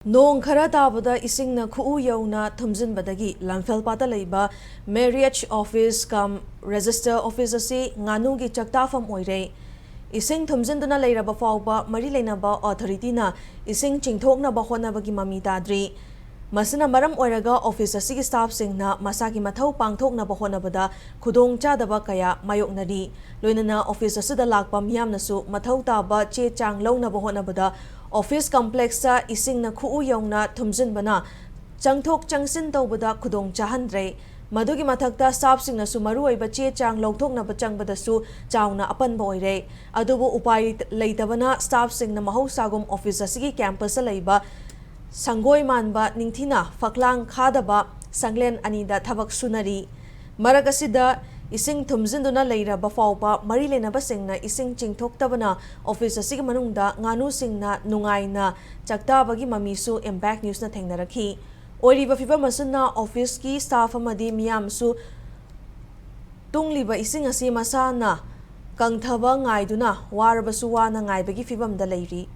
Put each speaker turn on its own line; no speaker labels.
Nong khara tabada isingna khuu yauna thumjinbadagi Lamphelpat leiba marriage office kam register office asi nganu gi chaktafam oire ising thumjinduna leiraba fawba mari leinaba authority na ising chingthokna ba honabagi mami tadri masina maram oiraga office asi gi staff singna masagi mathau pangthokna ba honabada khudong chadaba kaya mayoknari loinana office asida lakpa miyamnasu mathau taba che chang lawna ba honabada office complex sa ising na khuu yauna thumjinbana changthok changsin tawbada khudong chahandre madugi mathakta staff singna su maru oiba che chang lawthokna ba changbada su chawna apan ba oire adubu upai leitabana staff singna mahausagum office asigi campus leiba sangoi manba ningthina faklang khadaba sanglen anida thabak sunari maragasida ising thumjinduna leiraba fawba mari lenaba singna ising chingthoktabana office asigi manungda nganu singna nungaina chaktabagi mamisu impact news na thengnarakhi oiriba fibam asuna office ki staff amadi miyamsu tungliba ising asi masana kangthaba ngaiduna warabasu wana ngaibagi fibam da leiri